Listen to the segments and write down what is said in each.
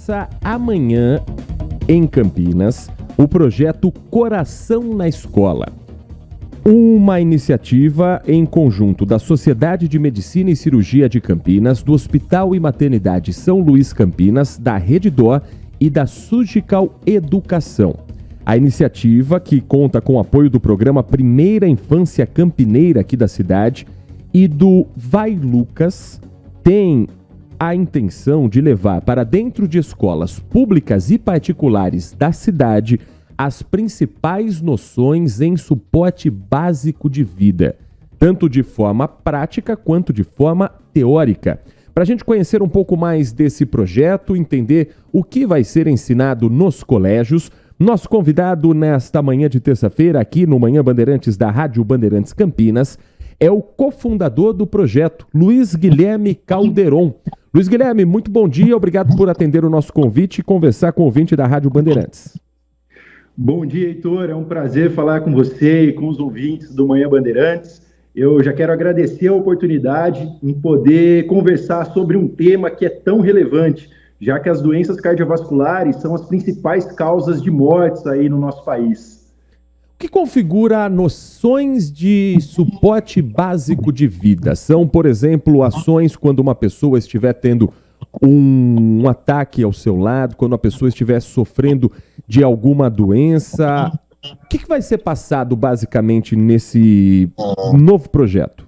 Começa amanhã, em Campinas, o projeto Coração na Escola. Uma iniciativa em conjunto da Sociedade de Medicina e Cirurgia de Campinas, do Hospital e Maternidade São Luís Campinas, da Rede D'Or e da Surgical Educação. A iniciativa, que conta com o apoio do programa Primeira Infância Campineira aqui da cidade e do Vai Lucas, tem a intenção de levar para dentro de escolas públicas e particulares da cidade as principais noções em suporte básico de vida, tanto de forma prática quanto de forma teórica. Para a gente conhecer um pouco mais desse projeto, entender o que vai ser ensinado nos colégios, nosso convidado nesta manhã de terça-feira, aqui no Manhã Bandeirantes da Rádio Bandeirantes Campinas, é o cofundador do projeto, Luiz Guilherme Calderon. Luiz Guilherme, muito bom dia, obrigado por atender o nosso convite e conversar com o ouvinte da Rádio Bandeirantes. Bom dia, Heitor, é um prazer falar com você e com os ouvintes do Manhã Bandeirantes. Eu já quero agradecer a oportunidade em poder conversar sobre um tema que é tão relevante, já que as doenças cardiovasculares são as principais causas de mortes aí no nosso país. O que configura noções de suporte básico de vida? São, por exemplo, ações quando uma pessoa estiver tendo um ataque ao seu lado, quando a pessoa estiver sofrendo de alguma doença. O que vai ser passado basicamente nesse novo projeto?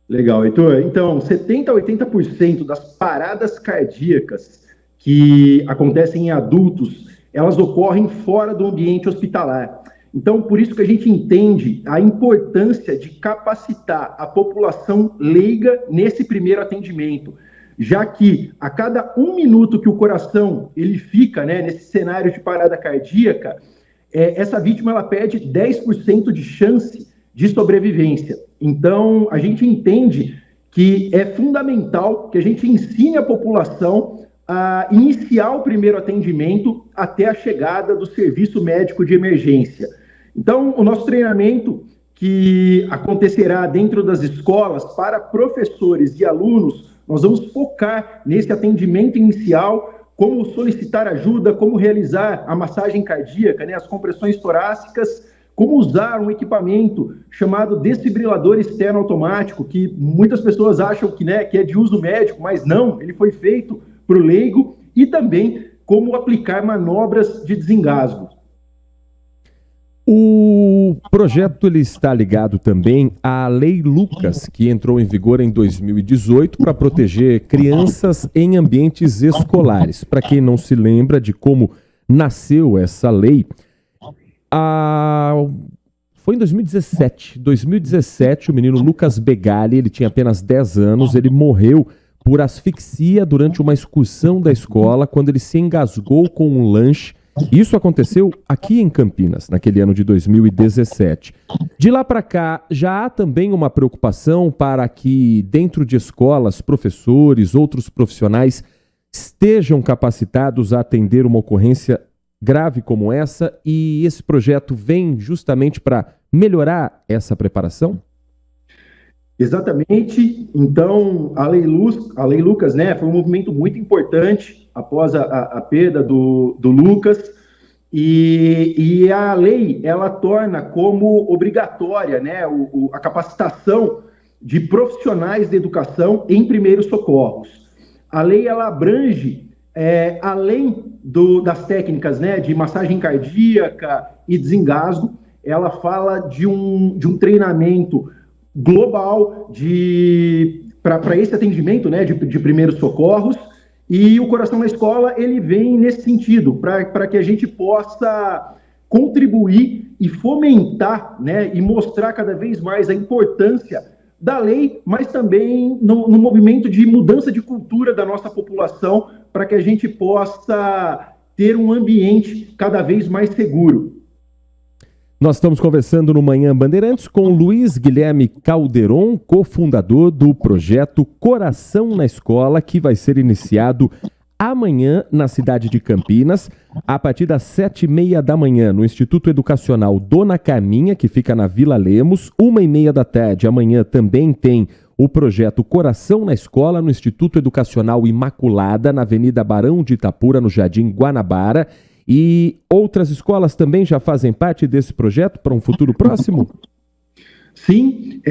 Legal, Heitor. Então, 70% a 80% das paradas cardíacas que acontecem em adultos, elas ocorrem fora do ambiente hospitalar. Então, por isso que a gente entende a importância de capacitar a população leiga nesse primeiro atendimento, já que a cada 1 minuto que o coração ele fica, nesse cenário de parada cardíaca, essa vítima ela perde 10% de chance de sobrevivência. Então, a gente entende que é fundamental que a gente ensine a população a iniciar o primeiro atendimento até a chegada do serviço médico de emergência. Então, o nosso treinamento, que acontecerá dentro das escolas para professores e alunos, nós vamos focar nesse atendimento inicial, como solicitar ajuda, como realizar a massagem cardíaca, as compressões torácicas, como usar um equipamento chamado desfibrilador externo automático, que muitas pessoas acham que é de uso médico, mas não, ele foi feito para o leigo, e também como aplicar manobras de desengasgo. O projeto ele está ligado também à Lei Lucas, que entrou em vigor em 2018 para proteger crianças em ambientes escolares. Para quem não se lembra de como nasceu essa lei, foi em 2017. 2017, o menino Lucas Begali, ele tinha apenas 10 anos, ele morreu por asfixia durante uma excursão da escola, quando ele se engasgou com um lanche. Isso aconteceu aqui em Campinas, naquele ano de 2017. De lá para cá, já há também uma preocupação para que dentro de escolas, professores, outros profissionais estejam capacitados a atender uma ocorrência grave como essa, e esse projeto vem justamente para melhorar essa preparação? Exatamente. Então, a Lei Lucas, foi um movimento muito importante após a perda do Lucas, e a lei, ela torna como obrigatória, a capacitação de profissionais de educação em primeiros socorros. A lei, ela abrange, além das técnicas, de massagem cardíaca e desengasgo, ela fala de um treinamento global para esse atendimento, de primeiros socorros, e o Coração na Escola ele vem nesse sentido, para que a gente possa contribuir e fomentar, e mostrar cada vez mais a importância da lei, mas também no movimento de mudança de cultura da nossa população, para que a gente possa ter um ambiente cada vez mais seguro. Nós estamos conversando no Manhã Bandeirantes com Luiz Guilherme Calderon, cofundador do projeto Coração na Escola, que vai ser iniciado amanhã na cidade de Campinas, a partir das 7h30 da manhã, no Instituto Educacional Dona Carminha, que fica na Vila Lemos, 1h30 da tarde. Amanhã também tem o projeto Coração na Escola, no Instituto Educacional Imaculada, na Avenida Barão de Itapura, no Jardim Guanabara. E outras escolas também já fazem parte desse projeto para um futuro próximo? Sim,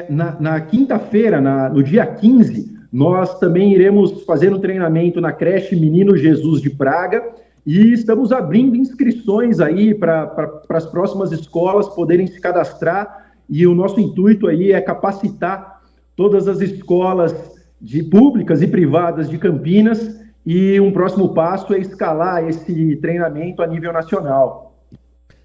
na quinta-feira, no dia 15, nós também iremos fazer um treinamento na creche Menino Jesus de Praga e estamos abrindo inscrições aí para as próximas escolas poderem se cadastrar, e o nosso intuito aí é capacitar todas as escolas públicas e privadas de Campinas, e um próximo passo é escalar esse treinamento a nível nacional.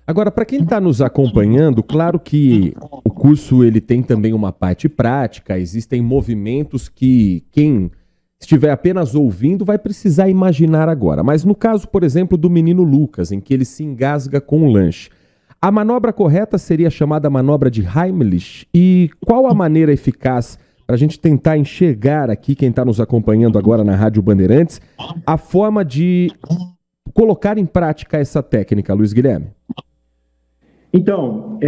Agora, para quem está nos acompanhando, claro que o curso ele tem também uma parte prática, existem movimentos que quem estiver apenas ouvindo vai precisar imaginar agora. Mas no caso, por exemplo, do menino Lucas, em que ele se engasga com um lanche, a manobra correta seria chamada manobra de Heimlich. E qual a maneira eficaz para a gente tentar enxergar aqui, quem está nos acompanhando agora na Rádio Bandeirantes, a forma de colocar em prática essa técnica, Luiz Guilherme? Então,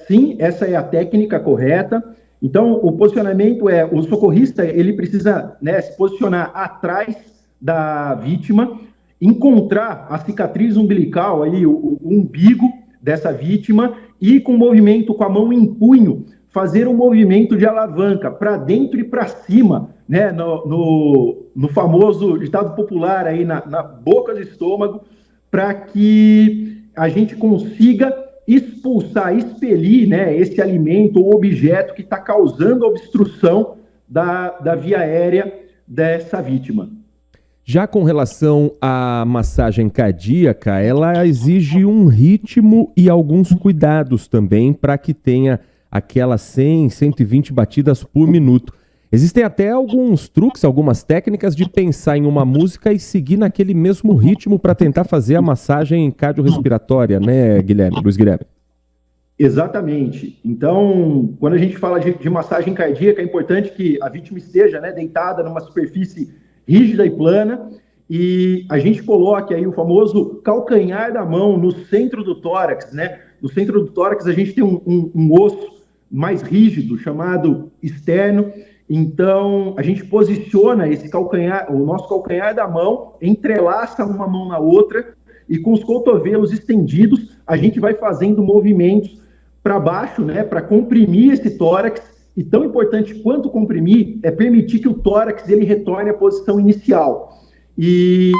sim, essa é a técnica correta. Então, o posicionamento o socorrista, ele precisa, né, se posicionar atrás da vítima, encontrar a cicatriz umbilical, aí, o umbigo dessa vítima, e com movimento com a mão em punho, fazer um movimento de alavanca para dentro e para cima, né, no famoso ditado popular aí na boca do estômago, para que a gente consiga expulsar, expelir, né, esse alimento ou objeto que está causando obstrução da via aérea dessa vítima. Já com relação à massagem cardíaca, ela exige um ritmo e alguns cuidados também para que tenha aquelas 100, 120 batidas por minuto. Existem até alguns truques, algumas técnicas de pensar em uma música e seguir naquele mesmo ritmo para tentar fazer a massagem cardiorrespiratória, né, Luiz Guilherme? Exatamente. Então, quando a gente fala de massagem cardíaca, é importante que a vítima esteja, né, deitada numa superfície rígida e plana, e a gente coloque aí o famoso calcanhar da mão no centro do tórax, né? No centro do tórax a gente tem um osso mais rígido, chamado externo. Então, a gente posiciona esse calcanhar, o nosso calcanhar da mão, entrelaça uma mão na outra, e com os cotovelos estendidos, a gente vai fazendo movimentos para baixo, né, para comprimir esse tórax. E tão importante quanto comprimir é permitir que o tórax ele retorne à posição inicial. E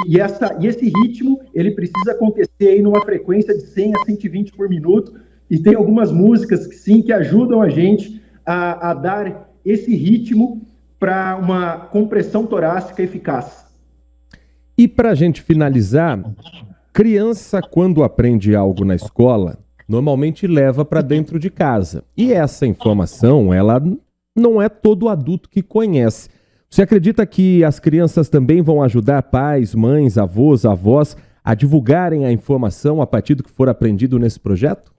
esse ritmo ele precisa acontecer aí numa frequência de 100 a 120 por minuto. E tem algumas músicas que ajudam a gente a dar esse ritmo para uma compressão torácica eficaz. E para a gente finalizar, criança quando aprende algo na escola, normalmente leva para dentro de casa. E essa informação, ela não é todo adulto que conhece. Você acredita que as crianças também vão ajudar pais, mães, avós a divulgarem a informação a partir do que for aprendido nesse projeto?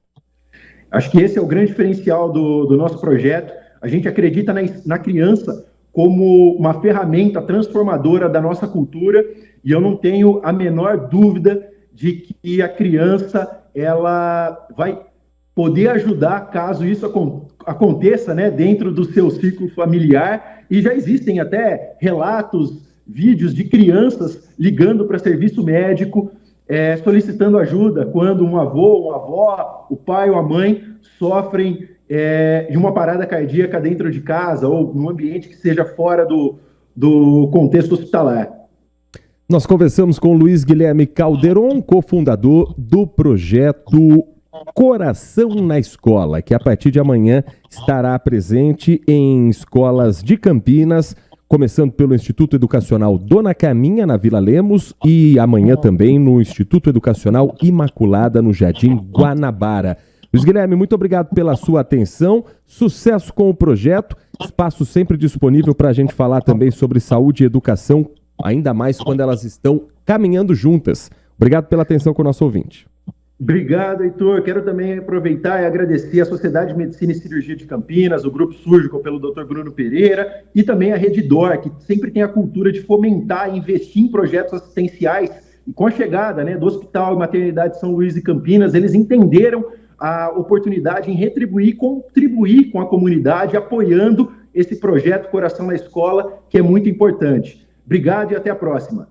Acho que esse é o grande diferencial do nosso projeto. A gente acredita na criança como uma ferramenta transformadora da nossa cultura, e eu não tenho a menor dúvida de que a criança ela vai poder ajudar caso isso aconteça, né, dentro do seu ciclo familiar. E já existem até relatos, vídeos de crianças ligando para serviço médico, solicitando ajuda quando um avô, uma avó, o pai ou a mãe sofrem de uma parada cardíaca dentro de casa ou num ambiente que seja fora do contexto hospitalar. Nós conversamos com Luiz Guilherme Calderon, cofundador do projeto Coração na Escola, que a partir de amanhã estará presente em escolas de Campinas, começando pelo Instituto Educacional Dona Caminha, na Vila Lemos, e amanhã também no Instituto Educacional Imaculada, no Jardim Guanabara. Luiz Guilherme, muito obrigado pela sua atenção, sucesso com o projeto, espaço sempre disponível para a gente falar também sobre saúde e educação, ainda mais quando elas estão caminhando juntas. Obrigado pela atenção com o nosso ouvinte. Obrigado, Heitor. Quero também aproveitar e agradecer a Sociedade de Medicina e Cirurgia de Campinas, o Grupo Surgical pelo Dr. Bruno Pereira e também a Redditor, que sempre tem a cultura de fomentar e investir em projetos assistenciais. E com a chegada, né, do Hospital e Maternidade São Luís e Campinas, eles entenderam a oportunidade em retribuir e contribuir com a comunidade, apoiando esse projeto Coração na Escola, que é muito importante. Obrigado e até a próxima.